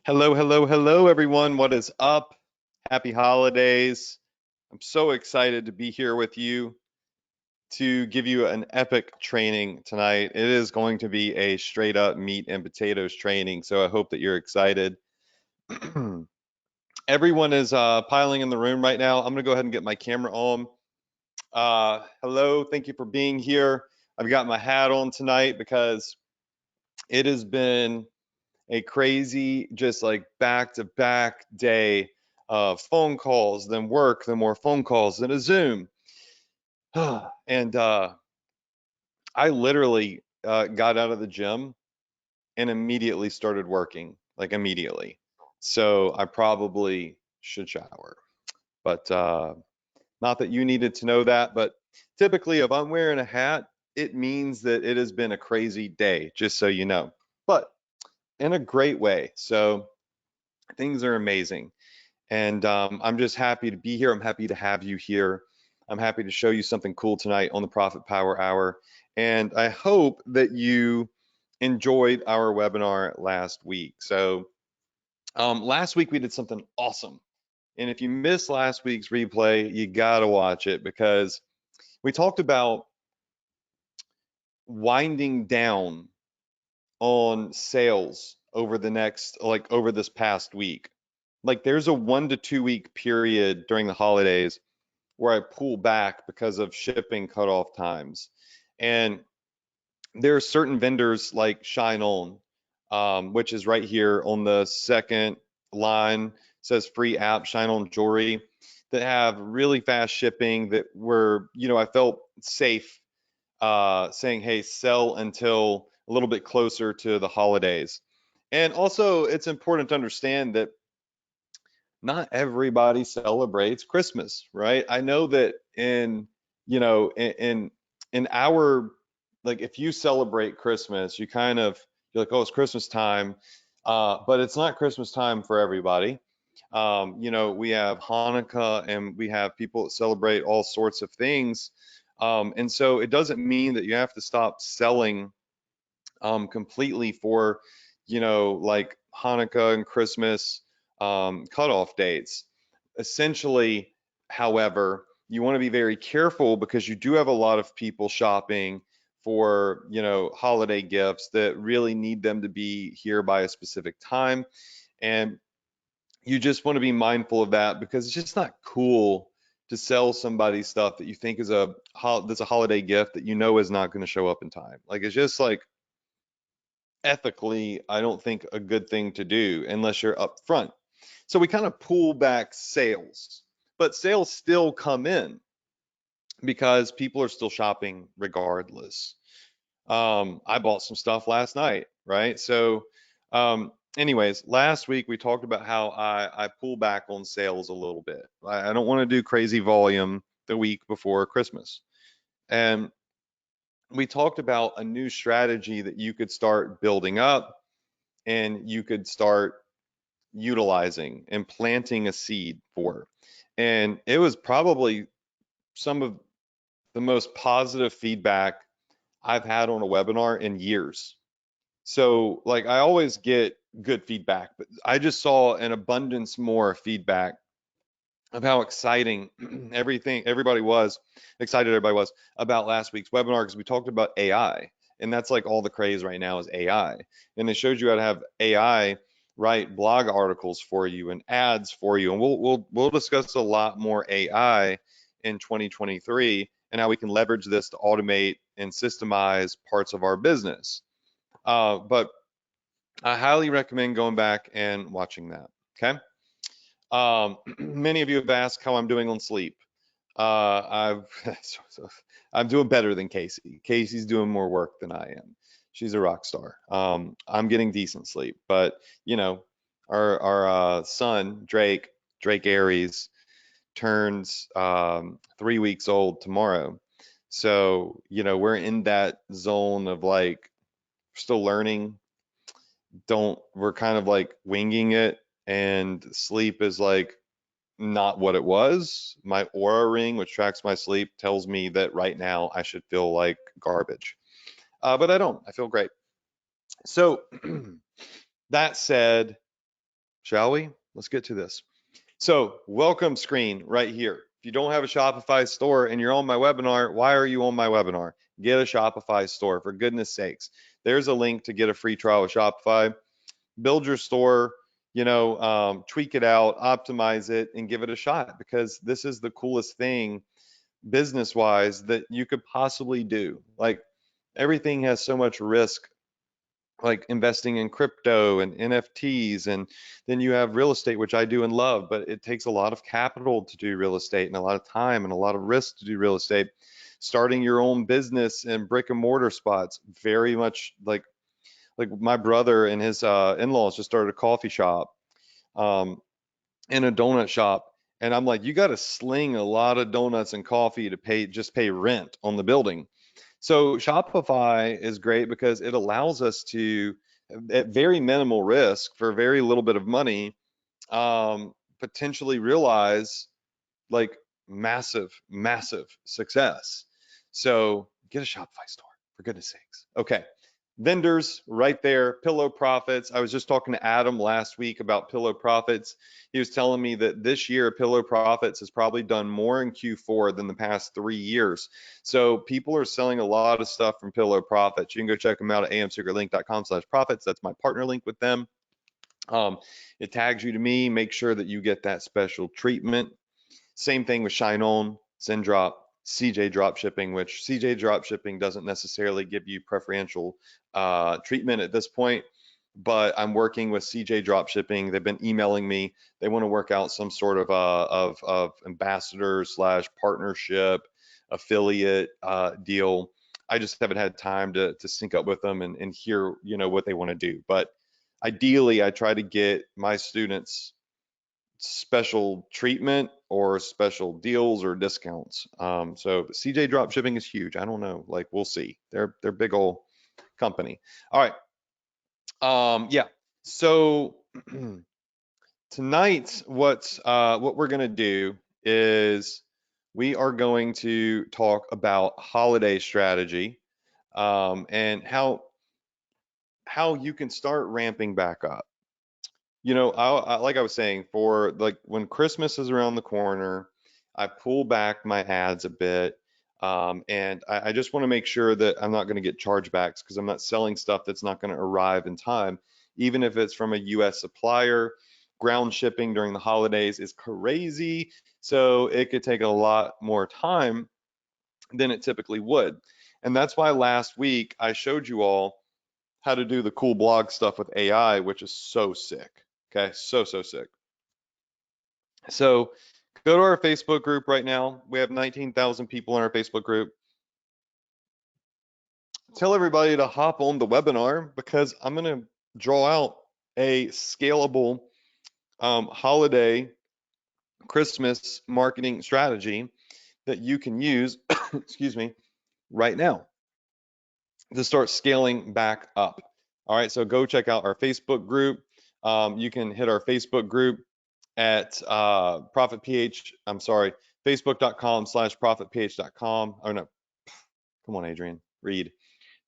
Hello, hello, hello, everyone. What is up? Happy holidays. I'm so excited to be here with you to give you an epic training tonight. It is going to be a straight up meat and potatoes training, so I hope that you're excited. Everyone is piling in the room right now. I'm going to go ahead and get my camera on. Hello, thank you for being here. I've got my hat on tonight because it has been a crazy, just like back to back day of phone calls, then work, then more phone calls, then a Zoom. and I literally got out of the gym and immediately started working, like immediately. So I probably should shower. But not that you needed to know that, but typically if I'm wearing a hat, it means that it has been a crazy day, just so you know. But in a great way. So things are amazing. And I'm just happy to be here. I'm happy to have you here. I'm happy to show you something cool tonight on the Profit Power Hour. And I hope that you enjoyed our webinar last week. So last week we did something awesome. And if you missed last week's replay, you got to watch it because we talked about winding down on sales over the next, like over this past week. Like there's a 1 to 2 week period during the holidays where I pull back because of shipping cutoff times. And there are certain vendors like Shine On, which is right here on the second line, says free app, Shine On Jewelry, that have really fast shipping that were, I felt safe saying, hey, sell until a little bit closer to the holidays. And also, it's important to understand that not everybody celebrates Christmas, right? I know that in our, like, if you celebrate Christmas, you're like, oh, it's Christmas time, but it's not Christmas time for everybody. We have Hanukkah and we have people that celebrate all sorts of things, and so it doesn't mean that you have to stop selling completely for, like Hanukkah and Christmas cutoff dates. Essentially, however, you want to be very careful because you do have a lot of people shopping for, holiday gifts that really need them to be here by a specific time. And you just want to be mindful of that because it's just not cool to sell somebody stuff that you think is that's a holiday gift that you know is not going to show up in time. Like it's just like ethically, I don't think a good thing to do unless you're upfront. So we kind of pull back sales, but sales still come in because people are still shopping regardless. I bought some stuff last night, right? So, anyways, last week we talked about how I pull back on sales a little bit. I don't want to do crazy volume the week before Christmas. And we talked about a new strategy that you could start building up and you could start utilizing and planting a seed for. And it was probably some of the most positive feedback I've had on a webinar in years. So, like, I always get good feedback, but I just saw an abundance more feedback of how exciting everybody was, excited everybody was about last week's webinar because we talked about AI. And that's like all the craze right now is AI. And they showed you how to have AI write blog articles for you and ads for you. And we'll discuss a lot more AI in 2023 and how we can leverage this to automate and systemize parts of our business. But I highly recommend going back and watching that. Okay. Many of you have asked how I'm doing on sleep. I'm doing better than Casey. Casey's doing more work than I am. She's a rock star. I'm getting decent sleep, but our son Drake Aries turns 3 weeks old tomorrow. So we're in that zone of like still learning. We're kind of like winging it, and sleep is like not what it was. My aura ring, which tracks my sleep, tells me that right now I should feel like garbage. But I don't. I feel great. So that said, shall we? Let's get to this. So welcome screen right here. If you don't have a Shopify store and you're on my webinar, why are you on my webinar? Get a Shopify store, for goodness sakes. There's a link to get a free trial of Shopify. Build your store, tweak it out, optimize it, and give it a shot, because this is the coolest thing business wise that you could possibly do. Like, everything has so much risk, like investing in crypto and NFTs, and then you have real estate, which I do and love, but it takes a lot of capital to do real estate and a lot of time and a lot of risk to do real estate. Starting your own business in brick and mortar spots, very much like my brother and his in-laws just started a coffee shop um, and a donut shop. And I'm like, you got to sling a lot of donuts and coffee to pay rent on the building. So Shopify is great because it allows us to, at very minimal risk, for very little bit of money, potentially realize like massive success. So get a Shopify store, for goodness sakes. Okay. Vendors right there, Pillow Profits. I was just talking to Adam last week about Pillow Profits. He was telling me that this year Pillow Profits has probably done more in Q4 than the past 3 years. So people are selling a lot of stuff from Pillow Profits. You can go check them out at amsecretlink.com/profits. That's my partner link with them. It tags you to me. Make sure that you get that special treatment. Same thing with Shine On, Zendrop, CJ Dropshipping, which CJ Dropshipping doesn't necessarily give you preferential treatment at this point, but I'm working with CJ Dropshipping. They've been emailing me. They want to work out some sort of ambassador / partnership affiliate deal. I just haven't had time to sync up with them and hear what they want to do. But ideally, I try to get my students special treatment or special deals or discounts. So CJ Dropshipping is huge. I don't know, like, we'll see. They're big old company. All right. Yeah. So tonight, what we're gonna do is we are going to talk about holiday strategy, and how you can start ramping back up. Like I was saying, for like when Christmas is around the corner, I pull back my ads a bit. And I just want to make sure that I'm not going to get chargebacks, because I'm not selling stuff that's not going to arrive in time, even if it's from a US supplier. Ground shipping during the holidays is crazy. So it could take a lot more time than it typically would. And that's why last week I showed you all how to do the cool blog stuff with AI, which is so sick. Okay, so sick. So go to our Facebook group right now. We have 19,000 people in our Facebook group. Tell everybody to hop on the webinar, because I'm going to draw out a scalable holiday Christmas marketing strategy that you can use, excuse me, right now to start scaling back up. All right, so go check out our Facebook group. You can hit our Facebook group at facebook.com/profitph.com. Oh no, come on, Adrian, read.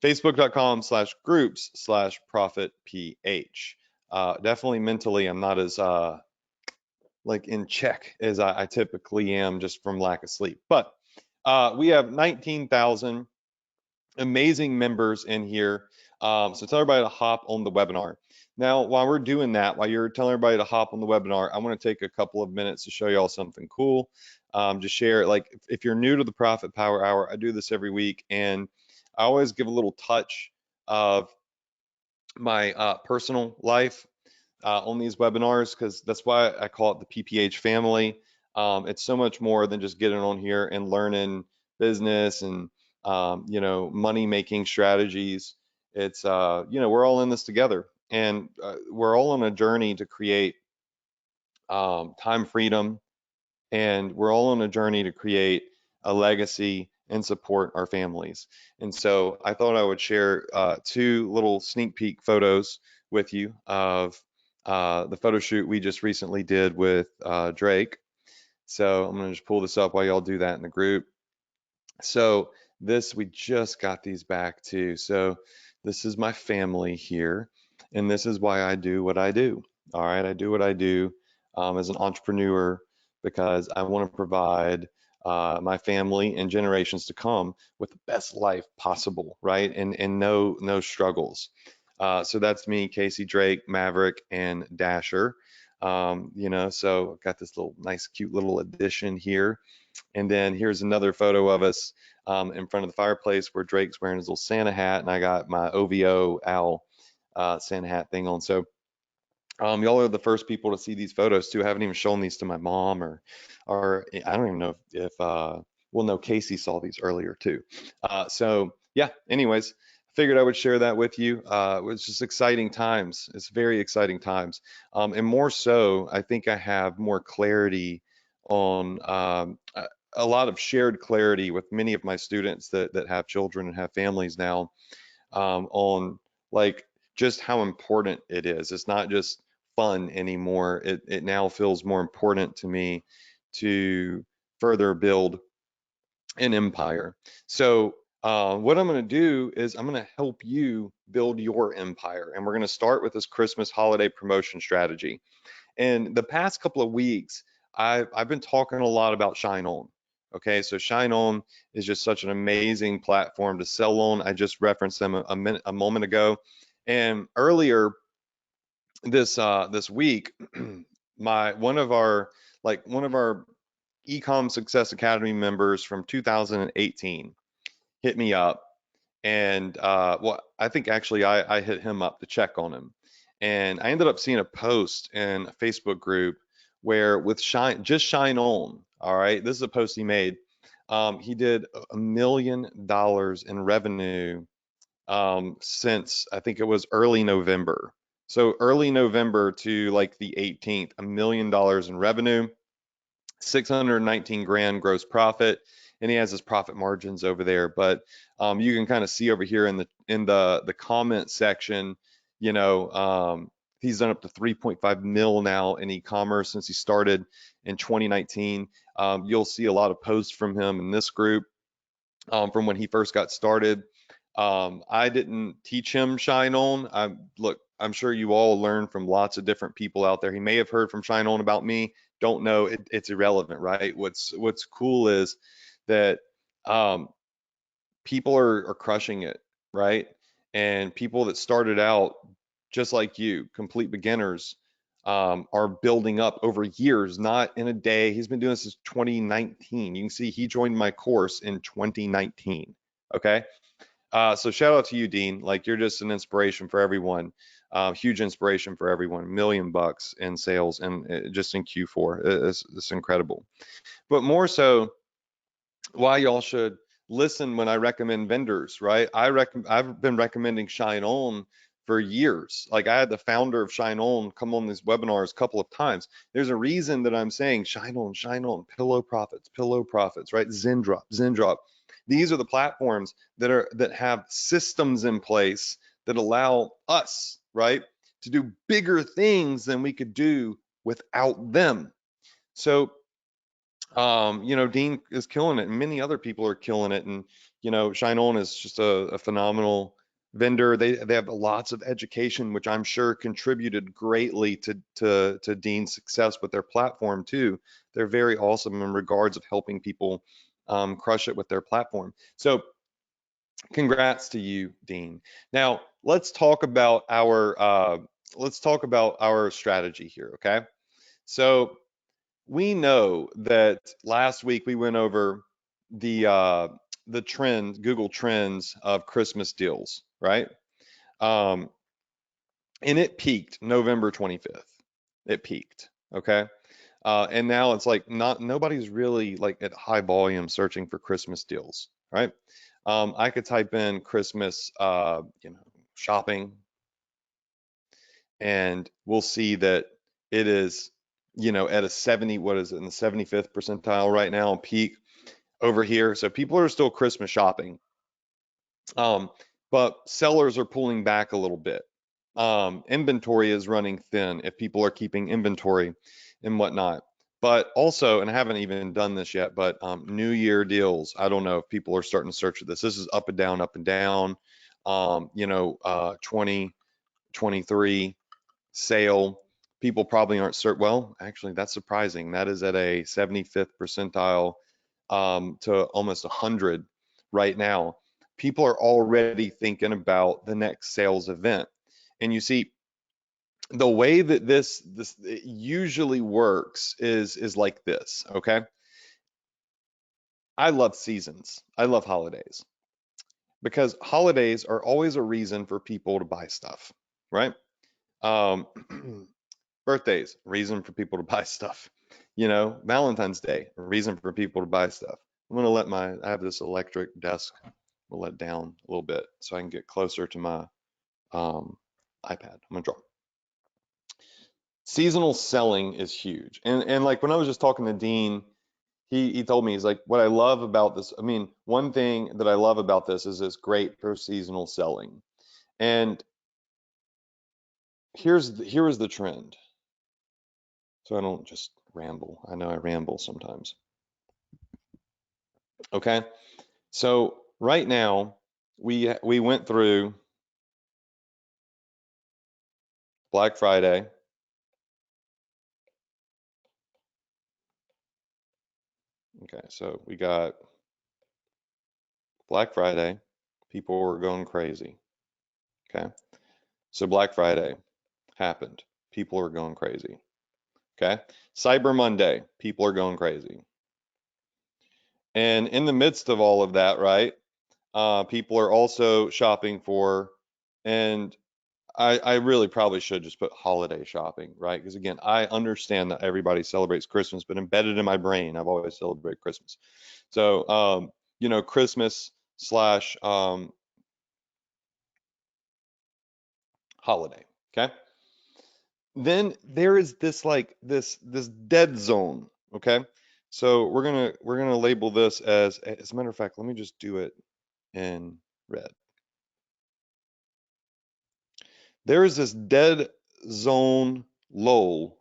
Facebook.com/groups/profitph. Definitely mentally, I'm not as like in check as I typically am, just from lack of sleep. But we have 19,000 amazing members in here. So tell everybody to hop on the webinar. Now, while we're doing that, while you're telling everybody to hop on the webinar, I want to take a couple of minutes to show you all something cool. Just share, like, if you're new to the Profit Power Hour, I do this every week, and I always give a little touch of my personal life on these webinars, because that's why I call it the PPH family. It's so much more than just getting on here and learning business and money making strategies. It's we're all in this together, and we're all on a journey to create time freedom, and we're all on a journey to create a legacy and support our families. And so I thought I would share 2 little sneak peek photos with you of the photo shoot we just recently did with Drake. So I'm gonna just pull this up while y'all do that in the group. So we just got these back too. So this is my family here, and this is why I do what I do. All right, I do what I do as an entrepreneur because I want to provide my family and generations to come with the best life possible, right? And no struggles. So that's me, Casey, Drake, Maverick, and Dasher. You know, so I've got this little nice, cute little addition here. And then here's another photo of us in front of the fireplace where Drake's wearing his little Santa hat, and I got my OVO owl Santa hat thing on. So y'all are the first people to see these photos too. I haven't even shown these to my mom or I don't even know if well, no, Casey saw these earlier too. So yeah, anyways, figured I would share that with you. It was just exciting times. It's very exciting times. And more so, I think I have more clarity on a lot of shared clarity with many of my students that have children and have families now on like just how important it is. It's not just fun anymore. It now feels more important to me to further build an empire. So what I'm going to do is I'm going to help you build your empire. And we're going to start with this Christmas holiday promotion strategy. And the past couple of weeks, I've been talking a lot about Shine On. Okay, so Shine On is just such an amazing platform to sell on. I just referenced them a moment ago, and earlier this week, my one of our Ecom Success Academy members from 2018 hit me up and well, I think actually I hit him up to check on him. And I ended up seeing a post in a Facebook group where with Shine On, all right, this is a post he made. He did $1 million in revenue since I think it was early November. So early November to like the 18th, $1 million in revenue, 619 grand gross profit, and he has his profit margins over there. But you can kind of see over here in the comment section, you know, he's done up to 3.5 mil now in e-commerce since he started in 2019. You'll see a lot of posts from him in this group from when he first got started. I didn't teach him Shine On. Look, I'm sure you all learn from lots of different people out there. He may have heard from Shine On about me. Don't know. It's irrelevant, right? What's cool is that um, people are crushing it, right? And people that started out just like you, complete beginners, are building up over years, not in a day. He's been doing this since 2019. You can see he joined my course in 2019. Okay. So shout out to you, Dean. Like you're just an inspiration for everyone. Huge inspiration for everyone. $1 million in sales and just in Q4. It's incredible. But more so, why y'all should listen when I recommend vendors, right? I've been recommending Shine On for years. Like I had the founder of Shine On come on these webinars a couple of times. There's a reason that I'm saying Shine On, Pillow Profits, right? Zendrop. These are the platforms that have systems in place that allow us, right, to do bigger things than we could do without them. So you know, Dean is killing it, and many other people are killing it. And you know, Shine On is just a phenomenal vendor. They have lots of education, which I'm sure contributed greatly to Dean's success with their platform too. They're very awesome in regards of helping people crush it with their platform. So, congrats to you, Dean. Now, let's talk about our strategy here, okay? So we know that last week we went over the trend, Google Trends of Christmas deals, right? Um, and it peaked November 25th. It peaked, okay? And now it's like nobody's really like at high volume searching for Christmas deals, right? I could type in Christmas, you know, shopping, and we'll see that it is, you know, at a 70, what is it, in the 75th percentile right now, peak over here. So people are still Christmas shopping, um, but sellers are pulling back a little bit. Inventory is running thin if people are keeping inventory and whatnot. But also, and I haven't even done this yet, but New Year deals. I don't know if people are starting to search for this. This is up and down, up and down. You know, 2023 sale. People probably aren't certain. Well, actually, that's surprising. That is at a 75th percentile to almost 100 right now. People are already thinking about the next sales event. And you see, the way that this it usually works is like this, okay? I love seasons. I love holidays because holidays are always a reason for people to buy stuff, right? Um, birthdays, reason for people to buy stuff. You know, Valentine's Day, a reason for people to buy stuff. I'm gonna let I have this electric desk. We'll let it down a little bit so I can get closer to my um, iPad. I'm gonna draw. Seasonal selling is huge, and like when I was just talking to Dean, he told me, he's like, what I love about this. I mean, one thing that I love about this is it's great for seasonal selling. And here is the trend. So I don't just ramble. I know I ramble sometimes. Okay. So right now we went through Black Friday. Okay, so we got Black Friday. People were going crazy. Okay. So Black Friday happened. People are going crazy. Okay. Cyber Monday, people are going crazy. And in the midst of all of that, right, people are also shopping for, and I really probably should just put holiday shopping, right? Because again, I understand that everybody celebrates Christmas, but embedded in my brain, I've always celebrated Christmas. So, you know, Christmas slash holiday. Okay. Then there is this like this dead zone. Okay. So we're gonna label this as a matter of fact, let me just do it in red. There is this dead zone lull.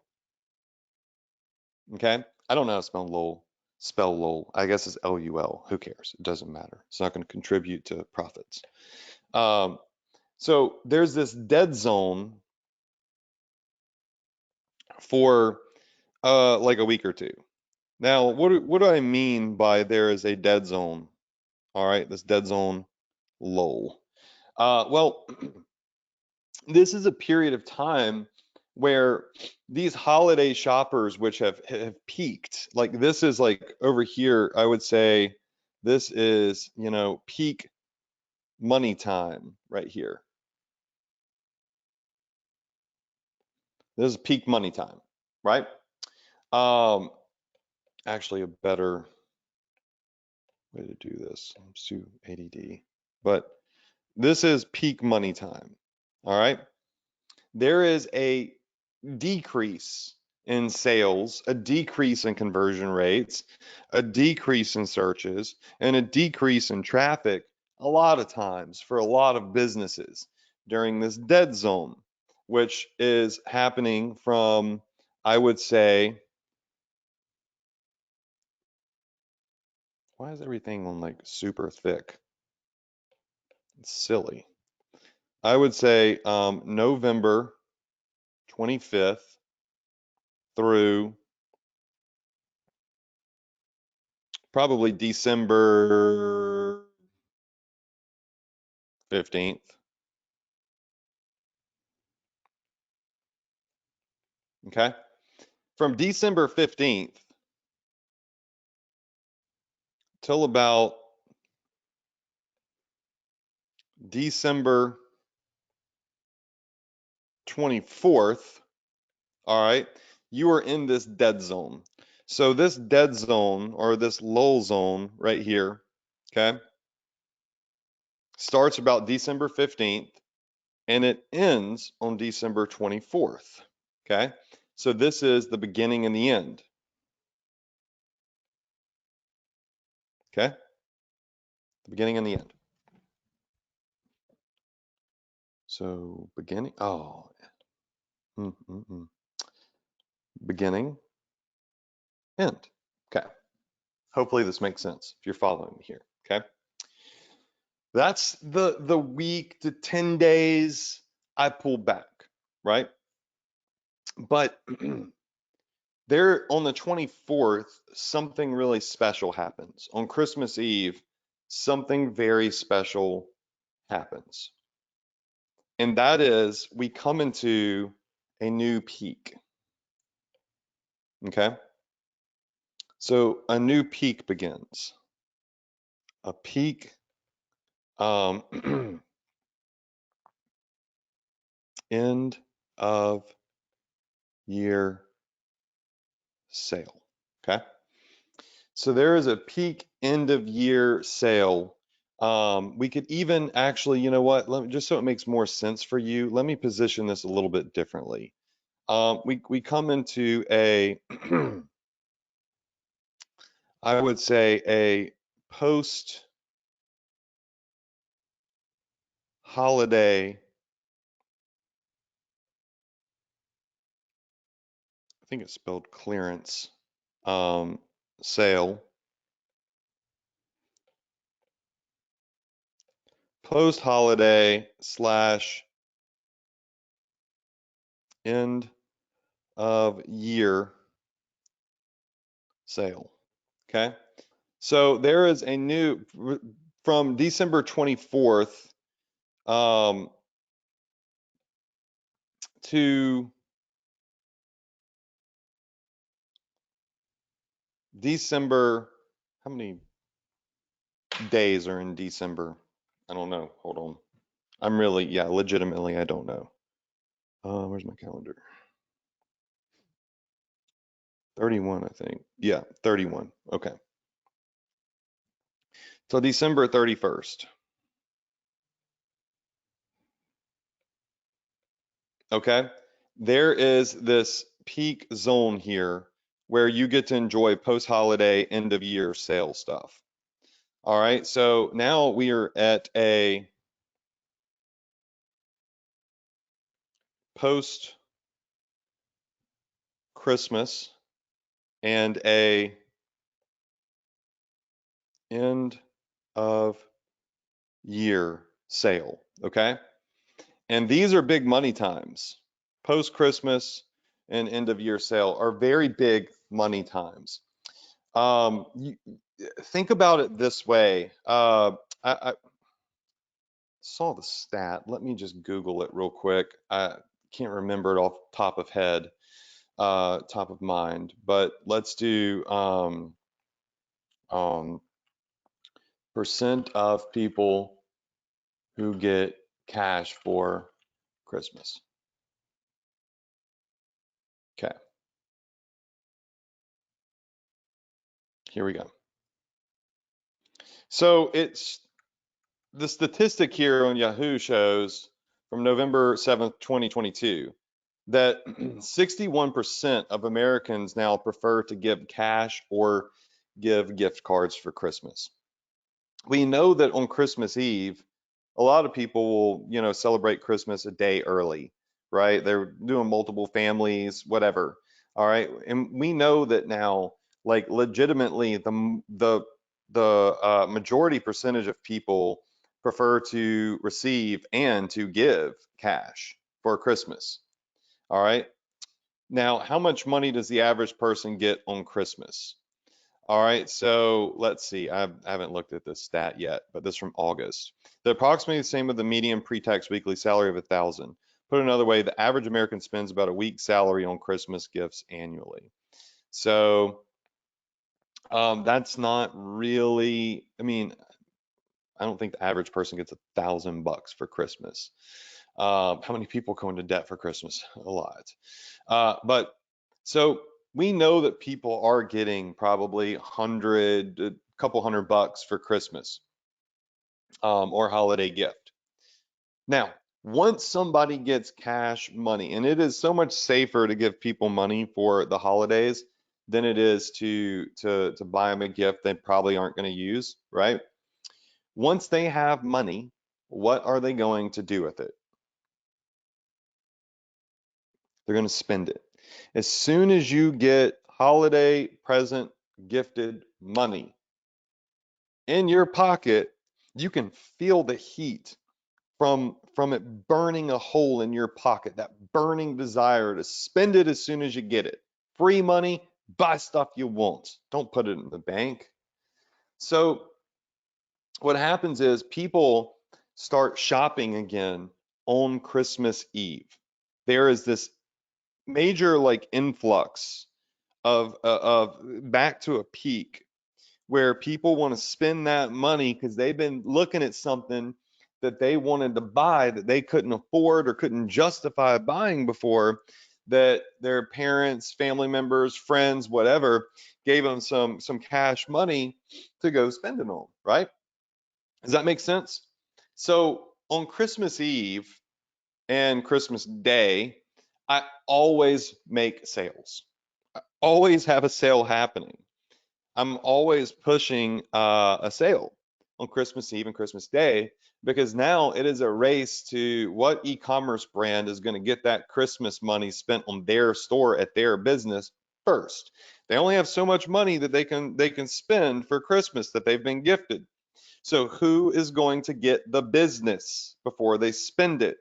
Okay. I don't know how to spell lull. I guess it's Lul. Who cares? It doesn't matter. It's not going to contribute to profits. Um, so there's this dead zone for like a week or two. Now, what do I mean by there is a dead zone? All right, this dead zone lull. Well, this is a period of time where these holiday shoppers, which have peaked, like this is like over here, I would say this is, you know, peak money time right here. This is peak money time, right? Um, actually a better way to do this. I'm too ADD, but this is peak money time. All right. There is a decrease in sales, a decrease in conversion rates, a decrease in searches, and a decrease in traffic a lot of times for a lot of businesses during this dead zone, which is happening from, I would say, why is everything on like super thick? It's silly. I would say November 25th through probably December 15th. Okay. From December 15th till about December 24th, all right, you are in this dead zone. So this dead zone or this lull zone right here, okay, starts about December 15th and it ends on December 24th. Okay. So this is the beginning and the end. Okay. The beginning and the end. So beginning, oh, mm, mm, mm. Beginning, end. Okay. Hopefully this makes sense if you're following me here. Okay. That's the week to 10 days I pull back, right? But there on the 24th, something really special happens. On Christmas Eve, something very special happens. And that is we come into a new peak. Okay. So a new peak begins. A peak end of year sale. Okay. So there is a peak end of year sale. We could even actually, you know what, just so it makes more sense for you, let me position this a little bit differently. We come into a, I would say a post holiday, I think it's spelled clearance, sale, post holiday slash end of year sale. Okay. So there is a new, from December 24th to December, how many days are in December? I don't know. Hold on. I'm really, yeah, legitimately, I don't know. Where's my calendar? 31, I think. Yeah, 31. Okay. So December 31st. Okay. There is this peak zone here where you get to enjoy post-holiday end of year sale stuff. All right. So now we are at a post Christmas and a end of year sale. Okay. And these are big money times. Post Christmas and end of year sale are very big money times. You, think about it this way. I saw the stat. Let me just Google it real quick. I can't remember it off top of head, top of mind, but let's do um, percent of people who get cash for Christmas. Okay, here we go. So it's the statistic here on Yahoo shows from November 7th, 2022, that 61% of Americans now prefer to give cash or give gift cards for Christmas. We know that on Christmas Eve, a lot of people will, celebrate Christmas a day early, right? They're doing multiple families, whatever. All right. And we know that now, like legitimately, the majority percentage of people prefer to receive and to give cash for Christmas. All right. Now, how much money does the average person get on Christmas? All right, so let's see. I haven't looked at this stat yet, but this is from August. They're approximately the same with the median pre-tax weekly salary of 1,000. Put another way, the average American spends about a week's salary on Christmas gifts annually. So that's not really, I mean, I don't think the average person gets $1,000 for Christmas. How many people go into debt for Christmas? A lot. But so we know that people are getting probably a couple $100 for Christmas or holiday gift. Now, once somebody gets cash money, and it is so much safer to give people money for the holidays than it is to buy them a gift they probably aren't going to use, right? Once they have money, what are they going to do with it? They're going to spend it. As soon as you get holiday present gifted money in your pocket, you can feel the heat from from it burning a hole in your pocket, that burning desire to spend it as soon as you get it. Free money, buy stuff you want. Don't put it in the bank. So what happens is people start shopping again on Christmas Eve. There is this major like influx of back to a peak where people want to spend that money because they've been looking at something that they wanted to buy that they couldn't afford or couldn't justify buying before, that their parents, family members, friends, whatever, gave them some cash money to go spend it on, right? Does that make sense? So on Christmas Eve and Christmas Day, I always make sales. I always have a sale happening. I'm always pushing a sale on Christmas Eve and Christmas Day because now it is a race to what e-commerce brand is going to get that Christmas money spent on their store at their business first. They only have so much money that they can spend for Christmas that they've been gifted. So who is going to get the business before they spend it?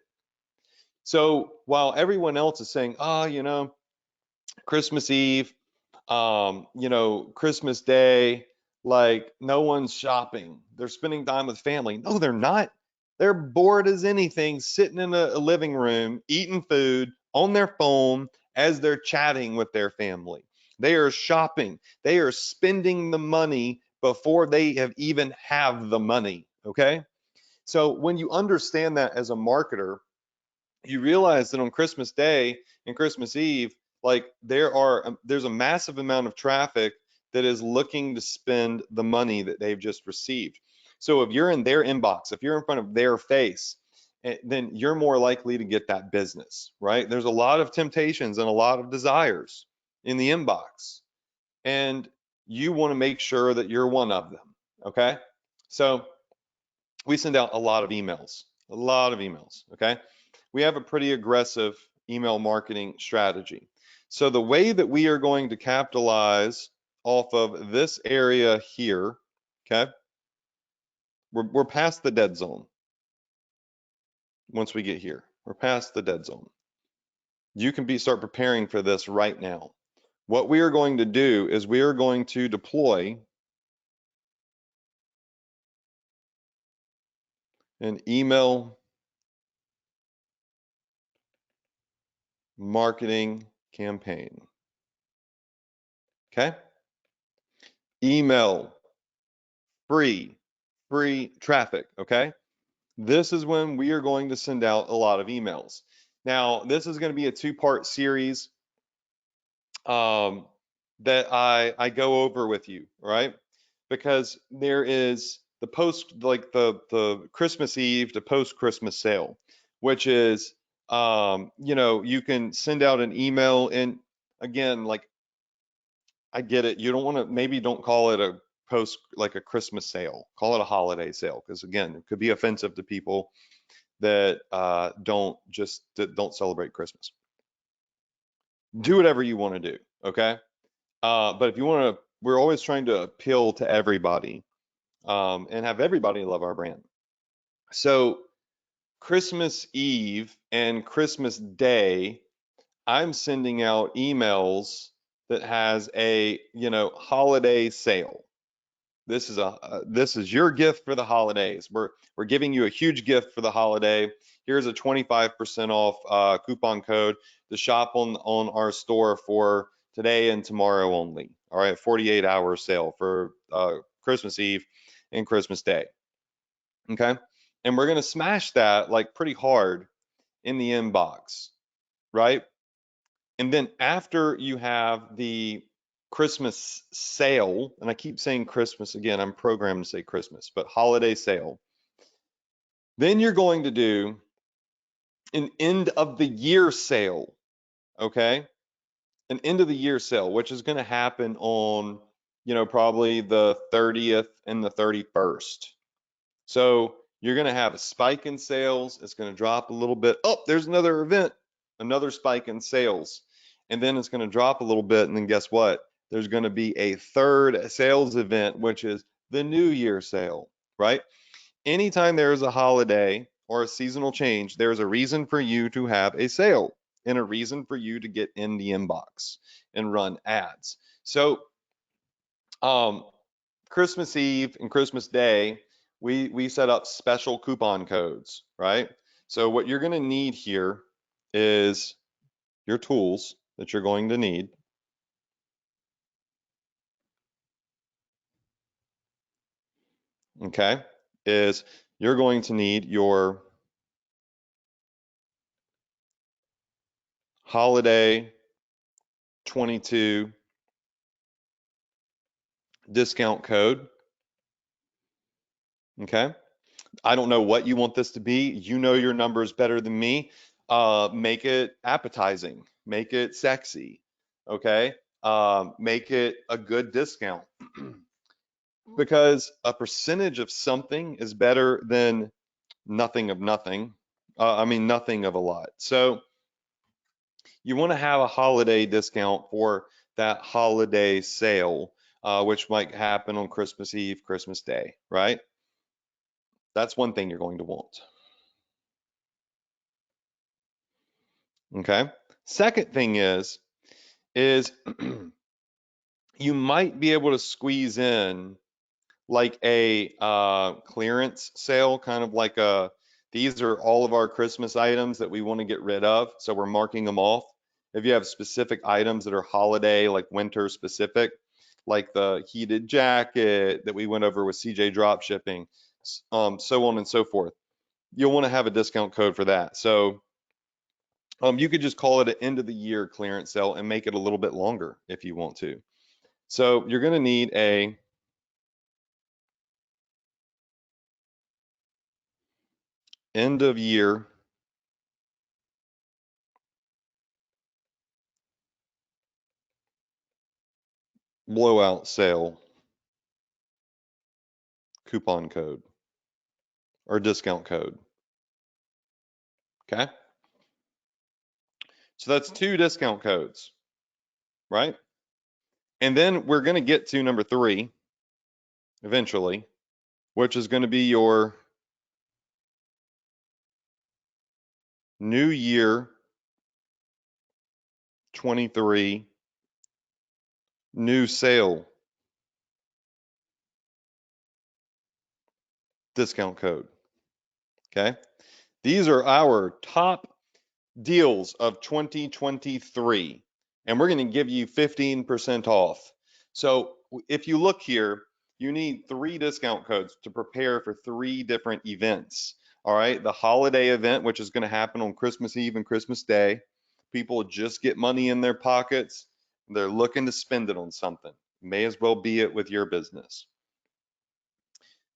So while everyone else is saying, oh, Christmas Eve, Christmas Day, like no one's shopping. They're spending time with family. No, they're not. They're bored as anything, sitting in a living room, eating food on their phone as they're chatting with their family. They are shopping. They are spending the money before they have the money. Okay. So when you understand that as a marketer, you realize that on Christmas Day and Christmas Eve, like there's a massive amount of traffic that is looking to spend the money that they've just received. So if you're in their inbox, if you're in front of their face, then you're more likely to get that business, right? There's a lot of temptations and a lot of desires in the inbox, and you want to make sure that you're one of them, okay? So we send out a lot of emails, okay? We have a pretty aggressive email marketing strategy. So the way that we are going to capitalize off of this area here, okay? We're past the dead zone. Once we get here, we're past the dead zone. You can start preparing for this right now. What we are going to do is we are going to deploy an email marketing campaign. Okay? Email, free traffic, okay? This is when we are going to send out a lot of emails. Now, this is going to be a two-part series that I go over with you, right? Because there is the the Christmas Eve to post Christmas sale, which is you can send out an email, and again, like I get it. You don't want to, maybe don't call it a post like a Christmas sale. Call it a holiday sale, because again, it could be offensive to people that don't celebrate Christmas. Do whatever you want to do, okay? But if you want to, we're always trying to appeal to everybody and have everybody love our brand. So Christmas Eve and Christmas Day, I'm sending out emails that has a holiday sale. This is your gift for the holidays. We're giving you a huge gift for the holiday. Here's a 25% off coupon code to shop on our store for today and tomorrow only. All right, 48-hour sale for Christmas Eve and Christmas Day. Okay, and we're gonna smash that like pretty hard in the inbox, right? And then after you have the Christmas sale, and I keep saying Christmas again, I'm programmed to say Christmas, but holiday sale, then you're going to do an end of the year sale, okay? An end of the year sale, which is going to happen on, probably the 30th and the 31st. So you're going to have a spike in sales. It's going to drop a little bit. Oh, there's another event, another spike in sales. And then it's going to drop a little bit. And then guess what? There's going to be a third sales event, which is the New Year sale, right? Anytime there is a holiday or a seasonal change, there's a reason for you to have a sale and a reason for you to get in the inbox and run ads. So um, Christmas Eve and Christmas Day, we set up special coupon codes, right? So what you're going to need here is your tools that you're going to need. Okay, is you're going to need your holiday 22 discount code. Okay, I don't know what you want this to be. You know your numbers better than me. Make it appetizing, make it sexy. Okay, make it a good discount because a percentage of something is better than nothing of nothing. I mean, nothing of a lot. So you want to have a holiday discount for that holiday sale, which might happen on Christmas Eve, Christmas Day, right? That's one thing you're going to want. Okay. Second thing is you might be able to squeeze in like a clearance sale, kind of like a, these are all of our Christmas items that we want to get rid of, so we're marking them off. If you have specific items that are holiday, like winter specific, like the heated jacket that we went over with CJ Dropshipping, so on and so forth, you'll want to have a discount code for that. So you could just call it an end of the year clearance sale and make it a little bit longer if you want to. So you're going to need a end of year blowout sale coupon code or discount code. Okay. So that's two discount codes, right? And then we're going to get to number 3 eventually, which is going to be your new year 23 new sale discount code. Okay. These are our top deals of 2023, and we're going to give you 15% off. So if you look here, you need 3 discount codes to prepare for 3 different events. All right, the holiday event, which is going to happen on Christmas Eve and Christmas Day. People just get money in their pockets. They're looking to spend it on something. May as well be it with your business.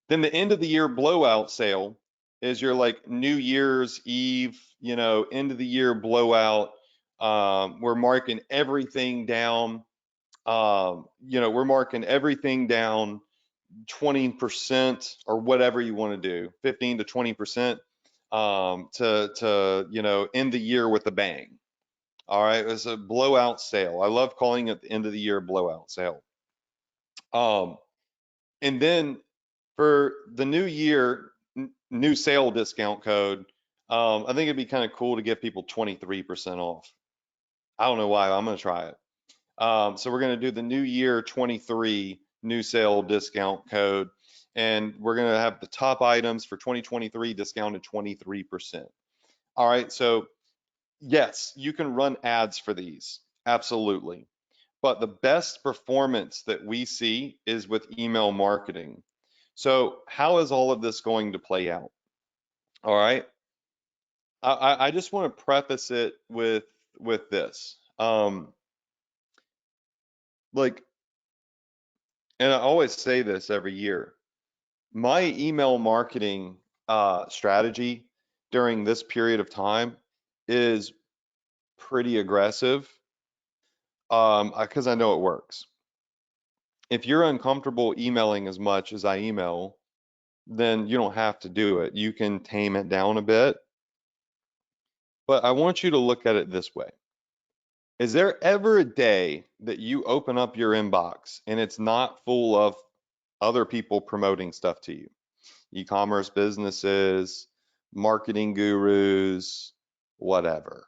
Then the end of the year blowout sale is your like New Year's Eve, end of the year blowout. We're marking everything down. We're marking everything down 20% or whatever you want to do, 15 to 20% to end the year with a bang. All right, it's a blowout sale. I love calling it the end of the year blowout sale. And then for the new year, new sale discount code, I think it'd be kind of cool to give people 23% off. I don't know why. I'm going to try it. So we're going to do the new year 23 new sale discount code, and we're going to have the top items for 2023 discounted 23%. All right. So yes, you can run ads for these. Absolutely. But the best performance that we see is with email marketing. So how is all of this going to play out? All right. I just want to preface it with this. Like, and I always say this every year, my email marketing strategy during this period of time is pretty aggressive because I know it works. If you're uncomfortable emailing as much as I email, then you don't have to do it. You can tame it down a bit. But I want you to look at it this way. Is there ever a day that you open up your inbox and it's not full of other people promoting stuff to you? E-commerce businesses, marketing gurus, whatever.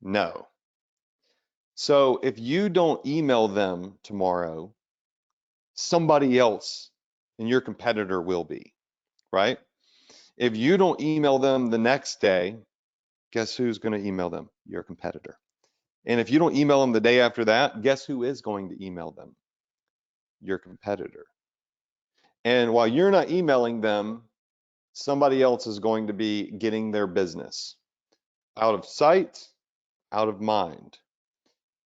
No. So if you don't email them tomorrow, somebody else and your competitor will be, right? If you don't email them the next day, guess who's going to email them? Your competitor. And if you don't email them the day after that, guess who is going to email them? Your competitor. And while you're not emailing them, somebody else is going to be getting their business. Out of sight, out of mind.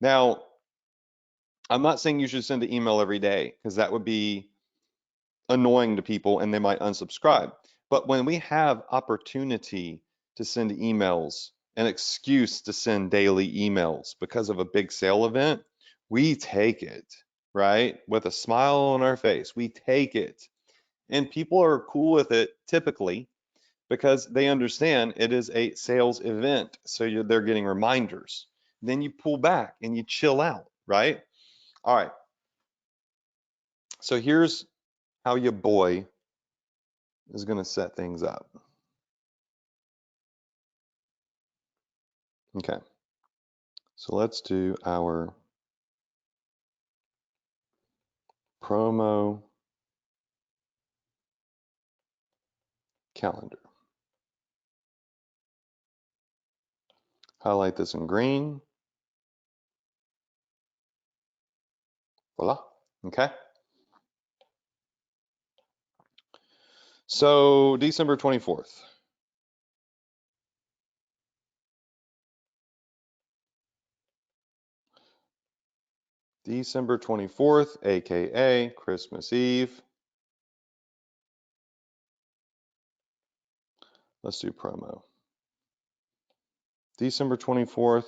Now, I'm not saying you should send an email every day because that would be annoying to people and they might unsubscribe. But when we have opportunity to send emails, an excuse to send daily emails because of a big sale event, we take it, right? With a smile on our face, we take it. And people are cool with it typically because they understand it is a sales event. So they're getting reminders. Then you pull back and you chill out, right? All right. So here's how your boy is going to set things up. Okay. So let's do our promo calendar. Highlight this in green. Voila. Okay. So December 24th. December 24th, aka Christmas Eve. Let's do promo. December 24th,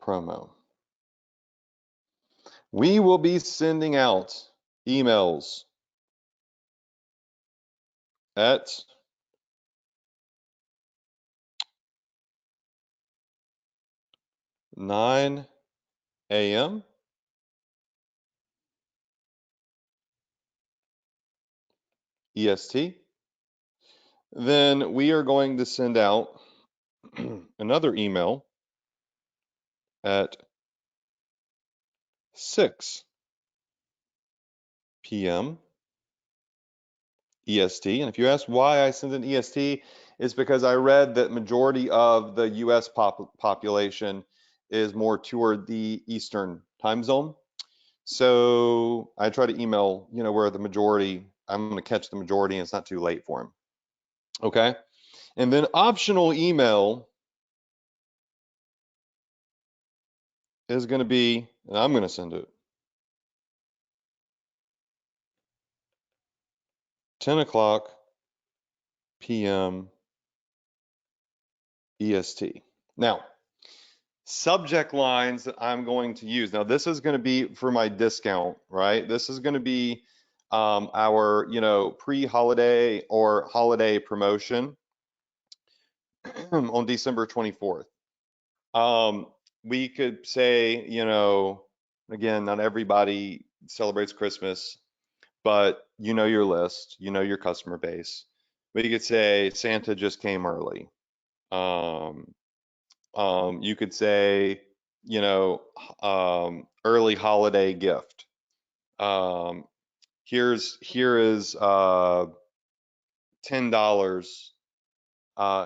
promo. We will be sending out emails at 9 a.m. EST. Then we are going to send out another email at 6 p.m. EST. And if you ask why I send an EST, it's because I read that majority of the US population is more toward the Eastern time zone. So I try to email, where the majority, I'm going to catch the majority and it's not too late for them. Okay. And then optional email is going to be, and I'm going to send it, 10 o'clock p.m. EST. Now, subject lines that I'm going to use. Now, this is going to be for my discount, right? This is going to be our, pre-holiday or holiday promotion on December 24th. We could say, again, not everybody celebrates Christmas, but you know your list, you know your customer base. But you could say Santa just came early. You could say, early holiday gift. Here is $10.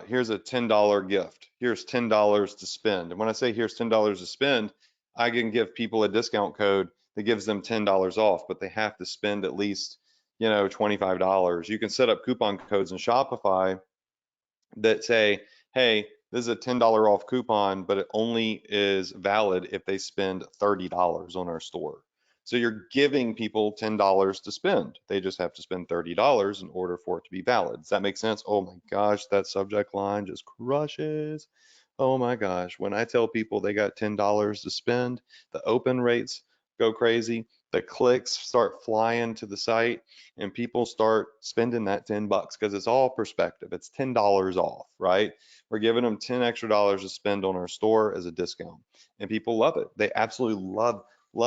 Here's a $10 gift. Here's $10 to spend. And when I say here's $10 to spend, I can give people a discount code that gives them $10 off, but they have to spend at least, $25. You can set up coupon codes in Shopify that say, hey, this is a $10 off coupon, but it only is valid if they spend $30 on our store. So you're giving people $10 to spend. They just have to spend $30 in order for it to be valid. Does that make sense? Oh my gosh, that subject line just crushes. Oh my gosh, when I tell people they got $10 to spend, the open rates go crazy, the clicks start flying to the site, and people start spending that 10 bucks because it's all perspective. It's $10 off, right? We're giving them 10 extra dollars to spend on our store as a discount. And people love it. They absolutely love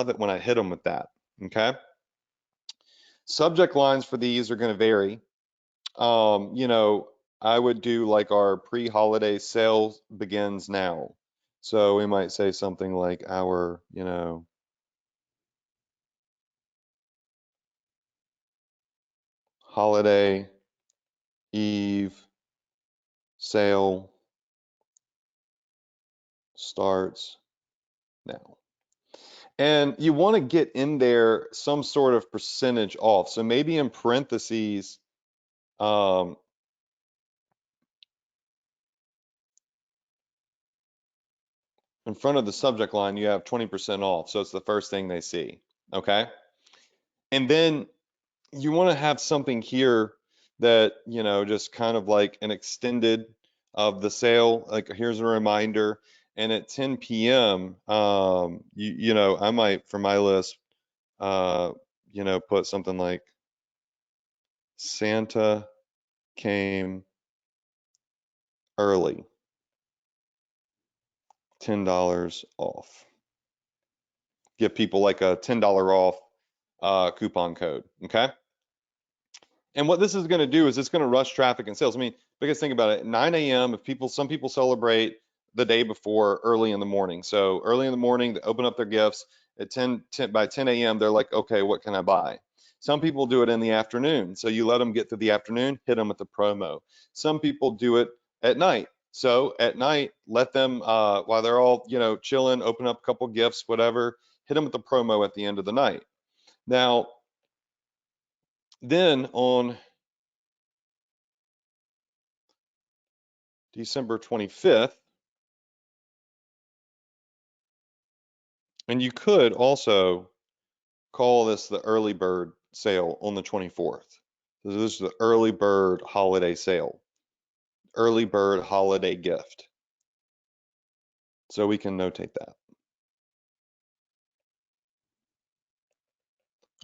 it when I hit them with that. Okay. Subject lines for these are going to vary. You know, I would do like our pre-holiday sale begins now. So we might say something like our, you know, holiday eve sale starts now. And you want to get in there some sort of percentage off. So maybe in parentheses, um, in front of the subject line, you have 20% off. So it's the first thing they see. Okay. And then you want to have something here that, you know, just kind of like an extended of the sale. Like here's a reminder. And at 10 p.m., you know, I might for my list, uh, you know, put something like Santa came early, $10 off. Give people like a $10 off coupon code. Okay. And what this is going to do is it's going to rush traffic and sales. I mean, biggest thing about it, 9 a.m. If people, some people celebrate the day before early in the morning. So early in the morning, they open up their gifts at 10 by 10 a.m. They're like, okay, what can I buy? Some people do it in the afternoon. So you let them get through the afternoon, hit them with the promo. Some people do it at night. So at night, let them, while they're all, you know, chilling, open up a couple gifts, whatever, hit them with the promo at the end of the night. Now, then on December 25th, and you could also call this the early bird sale on the 24th. So this is the early bird holiday sale, early bird holiday gift. So we can notate that.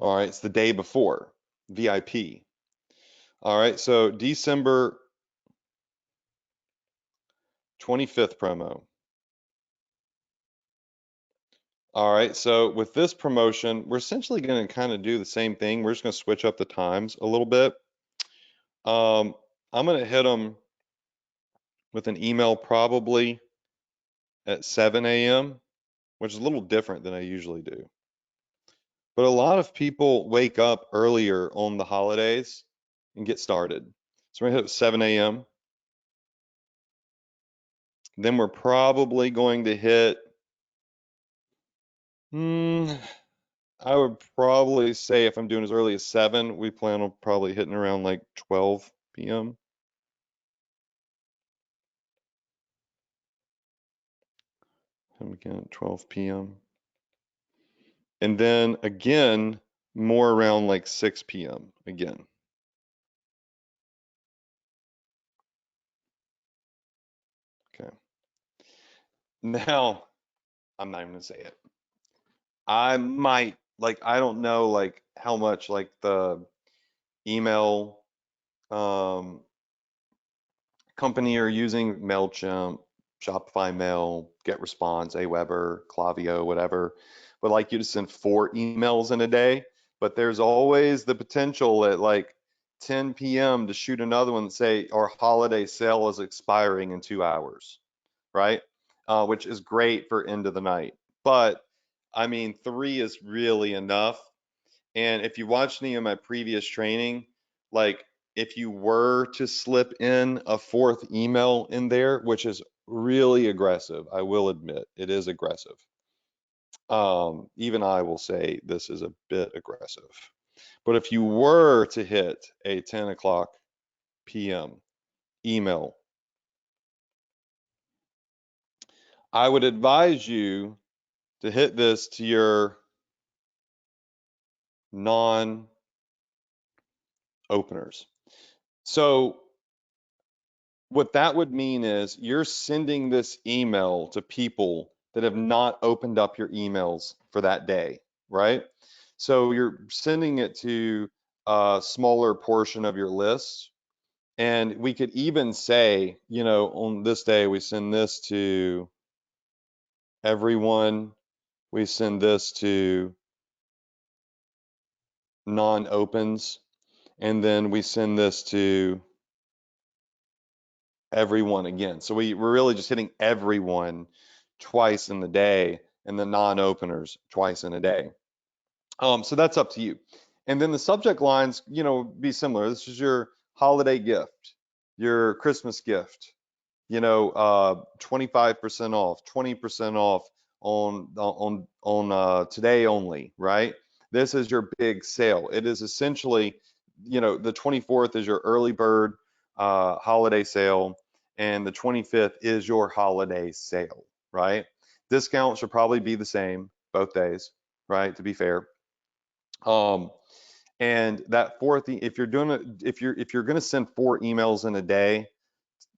All right, it's the day before, VIP. All right, so December 25th promo. All right, so with this promotion, we're essentially going to kind of do the same thing. We're just going to switch up the times a little bit. Um, I'm going to hit them with an email probably at 7 a.m., which is a little different than I usually do. But a lot of people wake up earlier on the holidays and get started. So we're gonna hit 7 a.m. Then we're probably going to hit, hmm, I would probably say if I'm doing as early as 7, we plan on probably hitting around like 12 p.m. And again at 12 p.m. And then again, more around like 6 p.m. again. Okay. Now, I'm not even gonna say it. I might like I don't know like how much like the email um company are using, MailChimp, Shopify Mail, GetResponse, Aweber, Klaviyo, whatever, would like you to send 4 emails in a day, but there's always the potential at like 10 p.m. to shoot another one and say our holiday sale is expiring in 2 hours, right? Which is great for end of the night. But I mean, three is really enough. And if you watched any of my previous training, like if you were to slip in a fourth email in there, which is really aggressive, I will admit it is aggressive. Even I will say this is a bit aggressive. But if you were to hit a 10 o'clock p.m. email, I would advise you to hit this to your non-openers. So what that would mean is you're sending this email to people that have not opened up your emails for that day, right? So you're sending it to a smaller portion of your list. And we could even say, you know, on this day, we send this to everyone. We send this to non-opens. and then we send this to everyone again. So we're really just hitting everyone twice in the day, and the non-openers twice in a day. So that's up to you. And then the subject lines, be similar. This is your holiday gift, your Christmas gift, 25% off, 20% off on today only, right? This is your big sale. It is essentially, the 24th is your early bird holiday sale, and the 25th is your holiday sale, right? Discount should probably be the same both days, right? To be fair. And that fourth, if you're doing it, if you're going to send 4 emails in a day,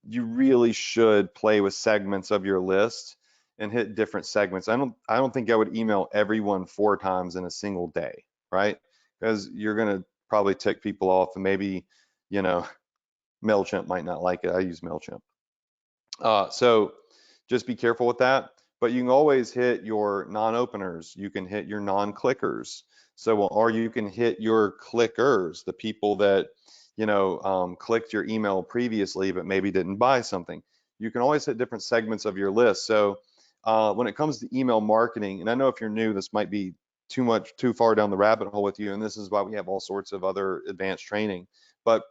you really should play with segments of your list and hit different segments. I don't think I would email everyone 4 times in a single day, right? Because you're going to probably tick people off, and maybe, you know, MailChimp might not like it. I use MailChimp. So just be careful with that. But you can always hit your non-openers. You can hit your non-clickers. So, or you can hit your clickers, the people that, clicked your email previously, but maybe didn't buy something. You can always hit different segments of your list. So when it comes to email marketing, and I know if you're new, this might be too far down the rabbit hole with you, and this is why we have all sorts of other advanced training. But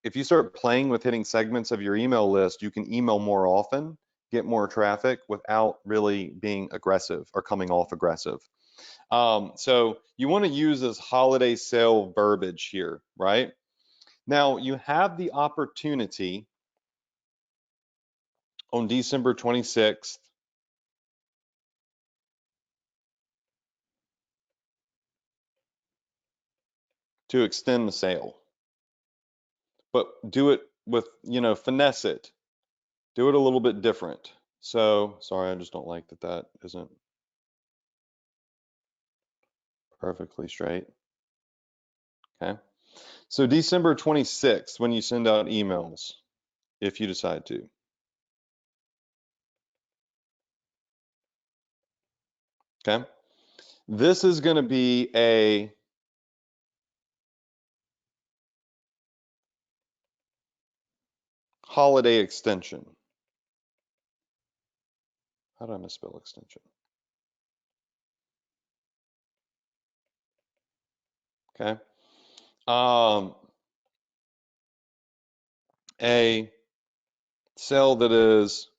if you start playing with hitting segments of your email list, you can email more often, get more traffic without really being aggressive or coming off aggressive. So you want to use this holiday sale verbiage here, right? Now you have the opportunity on December 26th to extend the sale, but do it with, finesse it. Do it a little bit different. So, sorry, I just don't like that isn't perfectly straight. Okay. So December 26th, when you send out emails, if you decide to. Okay. This is going to be a holiday extension. How do I misspell extension? Okay. A sale that is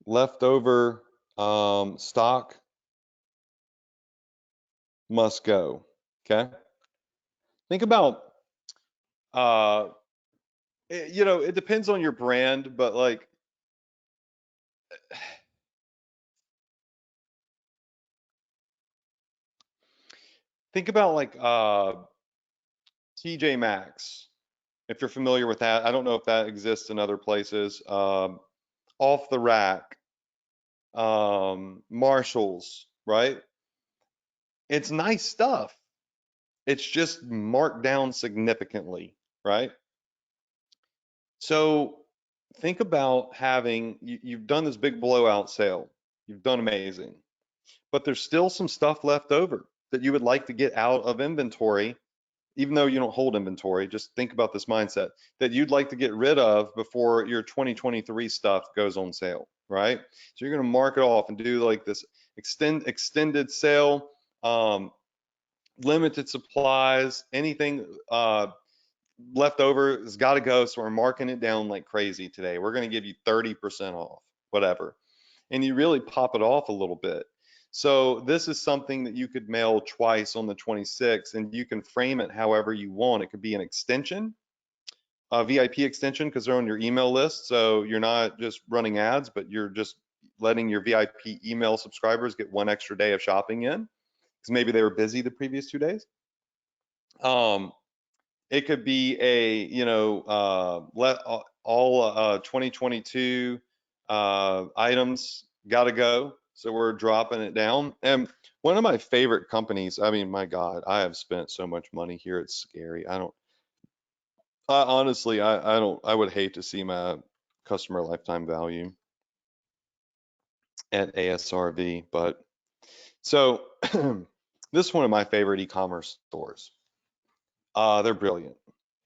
leftover stock must go. Okay. Think about, it depends on your brand, but like, think about like TJ Maxx, if you're familiar with that. I don't know if that exists in other places. Off the rack, Marshalls, right? It's nice stuff. It's just marked down significantly, right? So think about you've done this big blowout sale. You've done amazing, but there's still some stuff left over that you would like to get out of inventory, even though you don't hold inventory. Just think about this mindset that you'd like to get rid of before your 2023 stuff goes on sale, right? So you're going to mark it off and do like this extended sale, limited supplies, anything left over has got to go. So we're marking it down like crazy today. We're going to give you 30% off, whatever. And you really pop it off a little bit. So this is something that you could mail twice on the 26th, and you can frame it however you want. It could be an extension, a VIP extension, because they're on your email list. So you're not just running ads, but you're just letting your VIP email subscribers get 1 extra day of shopping in, because maybe they were busy the previous 2 days. It could be a, let all 2022 items gotta go. So we're dropping it down. And one of my favorite companies, I mean, my God, I have spent so much money here. It's scary. Honestly, I would hate to see my customer lifetime value at ASRV, but So this is one of my favorite e-commerce stores. They're brilliant,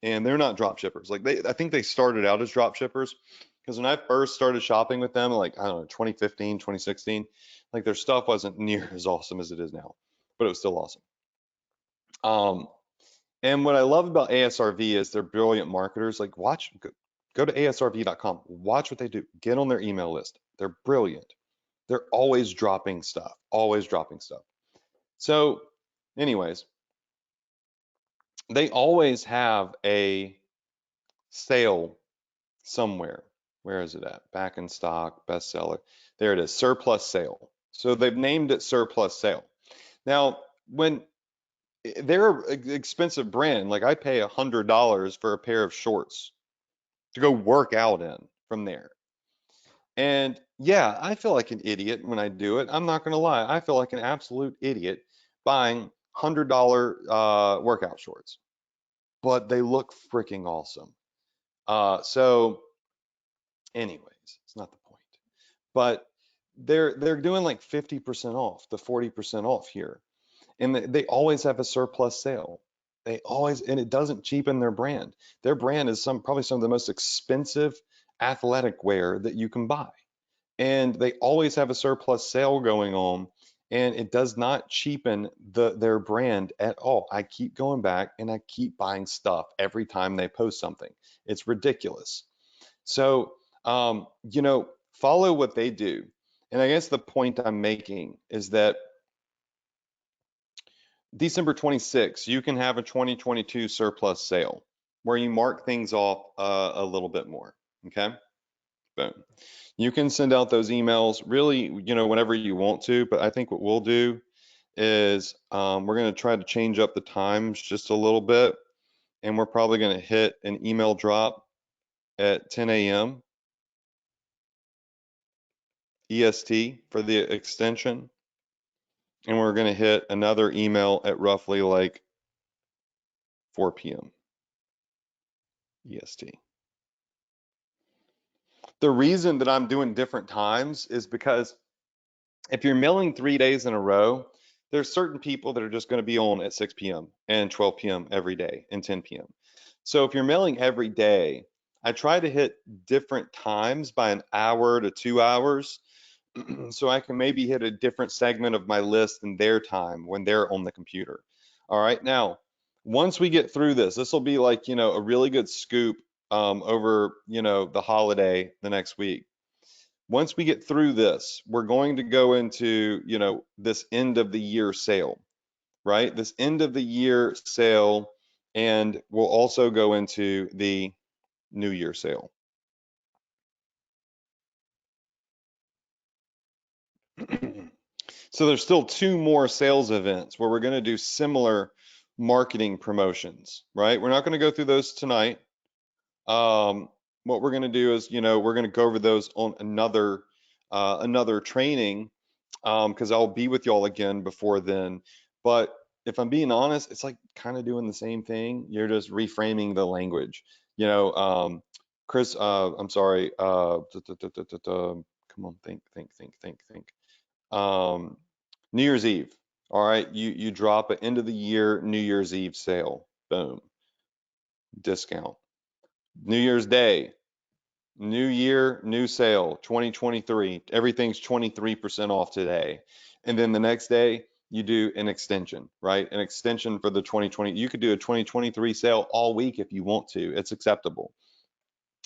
and they're not drop shippers. Like I think they started out as drop shippers because when I first started shopping with them, like I don't know, 2015, 2016, like their stuff wasn't near as awesome as it is now, but it was still awesome. Um, and what I love about ASRV is they're brilliant marketers. Like go to asrv.com, watch what they do, get on their email list. They're brilliant. They're always dropping stuff, always dropping stuff. So, anyways, they always have a sale somewhere. Where is it at? Back in stock, bestseller. There it is, surplus sale. So they've named it surplus sale. Now, when they're an expensive brand, like I pay $100 for a pair of shorts to go work out in from there. And yeah, I feel like an idiot when I do it. I'm not going to lie. I feel like an absolute idiot buying $100 workout shorts, but they look freaking awesome. So anyways, it's not the point. But they're doing like 50% off, the 40% off here. And they always have a surplus sale. They always, and it doesn't cheapen their brand. Their brand is probably some of the most expensive athletic wear that you can buy. And they always have a surplus sale going on, and it does not cheapen their brand at all. I keep going back and I keep buying stuff every time they post something. It's ridiculous. So, follow what they do. And I guess the point I'm making is that December 26th, you can have a 2022 surplus sale where you mark things off a little bit more. Okay. Boom. You can send out those emails really, whenever you want to, but I think what we'll do is we're going to try to change up the times just a little bit, and we're probably going to hit an email drop at 10 a.m. EST for the extension, and we're going to hit another email at roughly like 4 p.m. EST. The reason that I'm doing different times is because if you're mailing 3 days in a row, there's certain people that are just going to be on at 6 p.m. and 12 p.m. every day and 10 p.m. So if you're mailing every day, I try to hit different times by an hour to 2 hours so I can maybe hit a different segment of my list in their time when they're on the computer. All right. Now, once we get through this, this will be like, a really good scoop over, the holiday the next week. Once we get through this, we're going to go into, this end of the year sale, right? This end of the year sale, and we'll also go into the New Year sale. So there's still two more sales events where we're going to do similar marketing promotions, right? We're not going to go through those tonight. What we're going to do is, we're going to go over those on another training, because I'll be with y'all again before then. But if I'm being honest, it's like kind of doing the same thing. You're just reframing the language. Chris, I'm sorry. Come on, think. New Year's Eve. All right, you drop an end of the year New Year's Eve sale. Boom, discount. New Year's Day, new year, new sale, 2023. Everything's 23% off today. And then the next day, you do an extension, right? An extension for the 2020. You could do a 2023 sale all week if you want to. It's acceptable.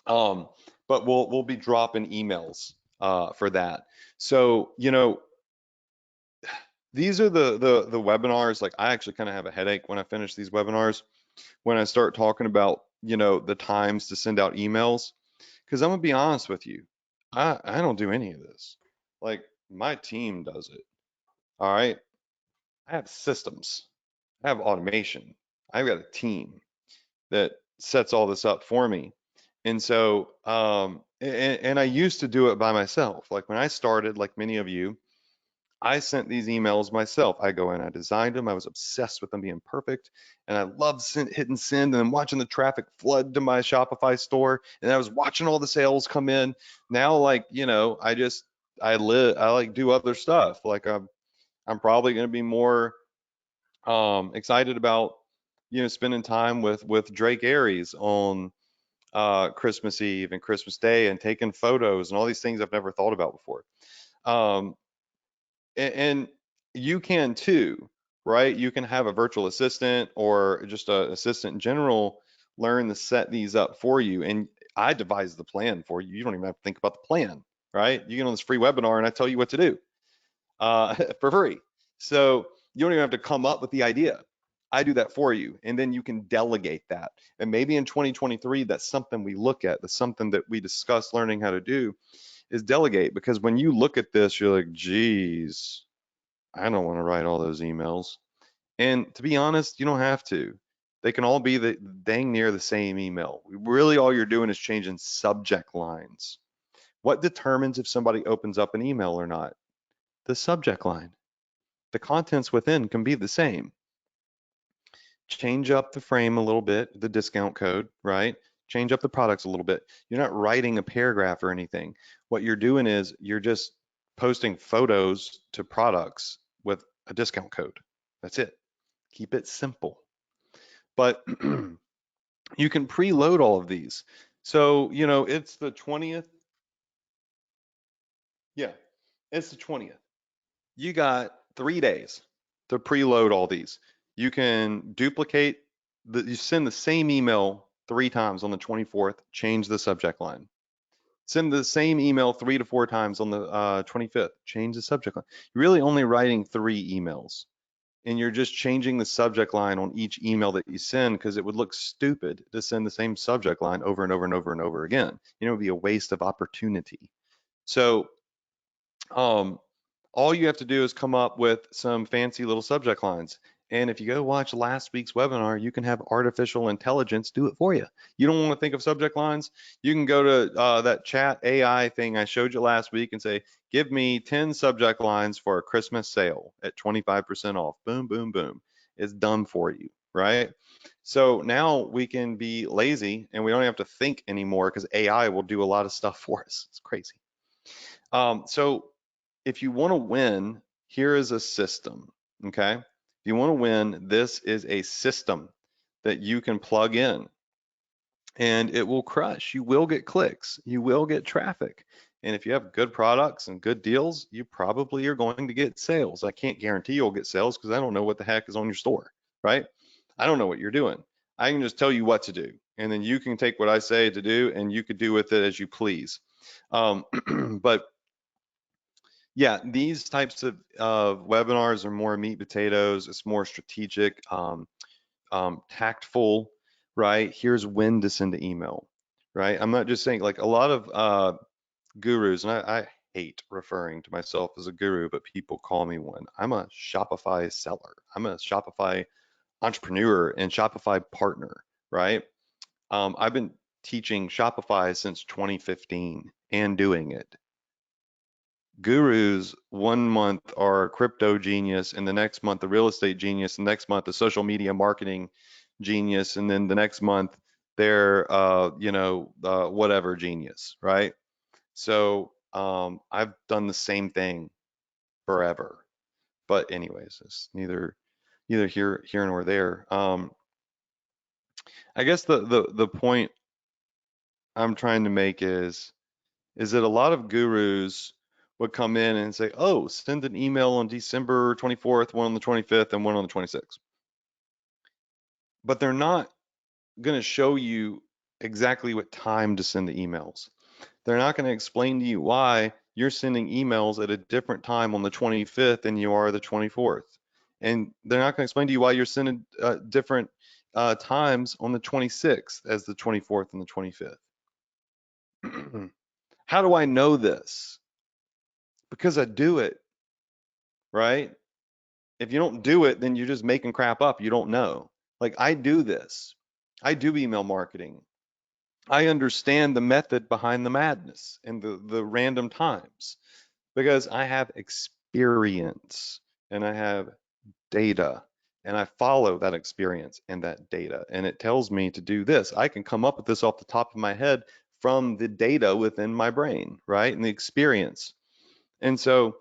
But we'll be dropping emails for that. So, these are the webinars. Like I actually kind of have a headache when I finish these webinars, when I start talking about, the times to send out emails. Because I'm gonna be honest with you, I don't do any of this. Like my team does it. All right. I have systems. I have automation. I've got a team that sets all this up for me. And so, and I used to do it by myself. Like when I started, like many of you, I sent these emails myself. I go in, I designed them. I was obsessed with them being perfect. And I loved hitting send and then watching the traffic flood to my Shopify store. And I was watching all the sales come in. Now, like, I like do other stuff. Like I'm probably going to be more excited about, spending time with Drake Aries on Christmas Eve and Christmas Day and taking photos and all these things I've never thought about before. Um, and you can too, right? You can have a virtual assistant or just a assistant in general learn to set these up for you. And I devise the plan for you. You don't even have to think about the plan, right? You get on this free webinar and I tell you what to do for free. So you don't even have to come up with the idea. I do that for you. And then you can delegate that. And maybe in 2023, that's something we look at. That's something that we discuss learning how to do is delegate. Because when you look at this, you're like, geez, I don't want to write all those emails. And to be honest, you don't have to. They can all be the dang near the same email. Really, all you're doing is changing subject lines. What determines if somebody opens up an email or not? The subject line. The contents within can be the same. Change up the frame a little bit, the discount code, right? Change up the products a little bit. You're not writing a paragraph or anything. What you're doing is you're just posting photos to products with a discount code. That's it. Keep it simple. But you can preload all of these. So, it's the 20th. Yeah, it's the 20th. You got 3 days to preload all these. You can duplicate you send the same email 3 times on the 24th, change the subject line. Send the same email 3 to 4 times on the 25th, change the subject line. You're really only writing 3 emails and you're just changing the subject line on each email that you send because it would look stupid to send the same subject line over and over and over and over again. It would be a waste of opportunity. So, um, all you have to do is come up with some fancy little subject lines. And if you go watch last week's webinar, you can have artificial intelligence do it for you. You don't want to think of subject lines? You can go to that chat AI thing I showed you last week and say, give me 10 subject lines for a Christmas sale at 25% off. Boom, boom, boom. It's done for you, right? So now we can be lazy and we don't have to think anymore because AI will do a lot of stuff for us. It's crazy. So if you want to win, here is a system, okay? If you want to win, this is a system that you can plug in and it will crush. You will get clicks, you will get traffic. And if you have good products and good deals, you probably are going to get sales. I can't guarantee you'll get sales because I don't know what the heck is on your store, right? I don't know what you're doing. I can just tell you what to do. And then you can take what I say to do and you could do with it as you please. But yeah, these types of webinars are more meat potatoes. It's more strategic, tactful, right? Here's when to send an email, right? I'm not just saying like a lot of gurus, and I hate referring to myself as a guru, but people call me one. I'm a Shopify seller. I'm a Shopify entrepreneur and Shopify partner, right? I've been teaching Shopify since 2015 and doing it. Gurus one month are a crypto genius, and the next month a real estate genius, and the next month a social media marketing genius, and then the next month they're whatever genius, right? So I've done the same thing forever. But anyways, it's neither here nor there. I guess the point I'm trying to make is that a lot of gurus would come in and say, oh, send an email on December 24th, one on the 25th, and one on the 26th. But they're not going to show you exactly what time to send the emails. They're not going to explain to you why you're sending emails at a different time on the 25th than you are the 24th. And they're not going to explain to you why you're sending different times on the 26th as the 24th and the 25th. How do I know this? Because I do it, right? If you don't do it, then you're just making crap up. You don't know. Like I do this. I do email marketing. I understand the method behind the madness and the random times because I have experience and I have data and I follow that experience and that data and it tells me to do this. I can come up with this off the top of my head from the data within my brain, right? And the experience. And so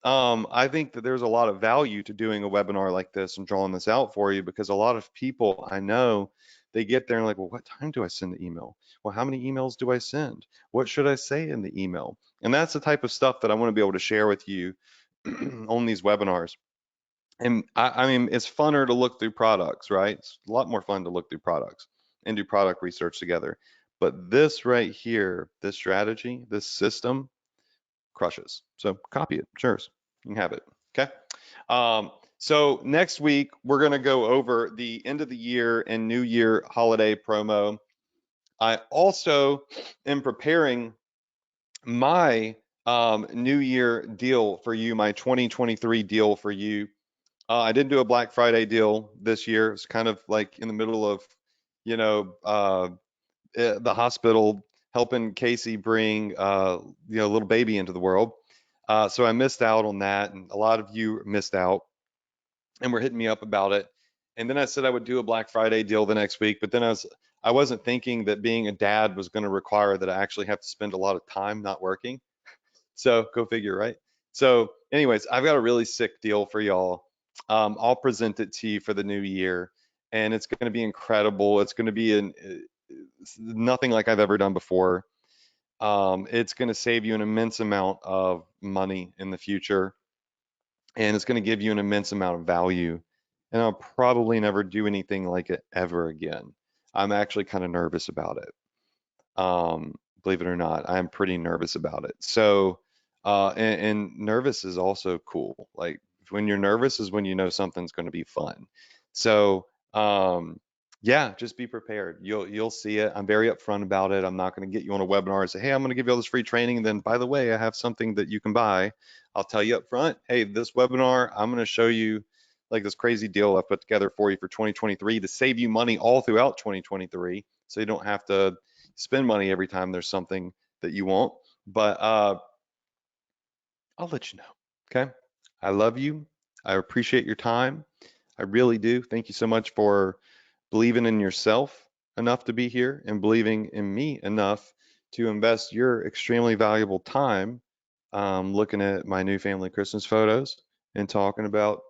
I think that there's a lot of value to doing a webinar like this and drawing this out for you, because a lot of people I know, they get there and like, well, what time do I send the email? Well, how many emails do I send? What should I say in the email? And that's the type of stuff that I want to be able to share with you on these webinars. And I mean, it's funner to look through products, right? It's a lot more fun to look through products and do product research together. But this right here, this strategy, this system crushes. So copy it, sure, you can have it. Okay. So next week we're going to go over the end of the year and New Year holiday promo. I also am preparing my New Year deal for you, my 2023 deal for you. I didn't do a Black Friday deal this year. It's kind of like in the middle of, you know, the hospital helping Casey bring, little baby into the world. So I missed out on that, and a lot of you missed out and were hitting me up about it. And then I said I would do a Black Friday deal the next week, but then I wasn't thinking that being a dad was going to require that I actually have to spend a lot of time not working. So go figure, right? So, anyways, I've got a really sick deal for y'all. I'll present it to you for the new year, and it's going to be incredible. It's going to be nothing like I've ever done before. It's going to save you an immense amount of money in the future, and it's going to give you an immense amount of value. And I'll probably never do anything like it ever again. I'm actually kind of nervous about it. Believe it or not, I'm pretty nervous about it. So, and nervous is also cool. Like when you're nervous is when you know something's going to be fun. So, yeah, just be prepared. You'll see it. I'm very upfront about it. I'm not going to get you on a webinar and say, hey, I'm going to give you all this free training, and then by the way, I have something that you can buy. I'll tell you up front, hey, this webinar, I'm going to show you like this crazy deal I put together for you for 2023 to save you money all throughout 2023, so you don't have to spend money every time there's something that you want. But I'll let you know. Okay. I love you. I appreciate your time. I really do. Thank you so much for believing in yourself enough to be here and believing in me enough to invest your extremely valuable time looking at my new family Christmas photos and talking about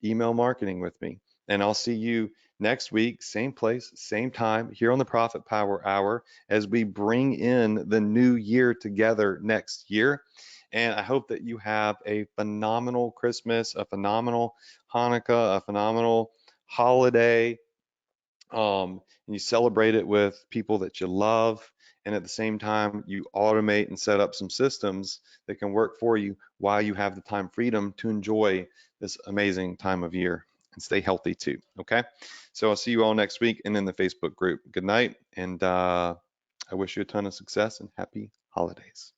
email marketing with me. And I'll see you next week, same place, same time, here on the Profit Power Hour as we bring in the new year together next year. And I hope that you have a phenomenal Christmas, a phenomenal Hanukkah, a phenomenal holiday, and you celebrate it with people that you love. And at the same time, you automate and set up some systems that can work for you while you have the time freedom to enjoy this amazing time of year and stay healthy too. Okay. So I'll see you all next week and in the Facebook group. Good night. And I wish you a ton of success and happy holidays.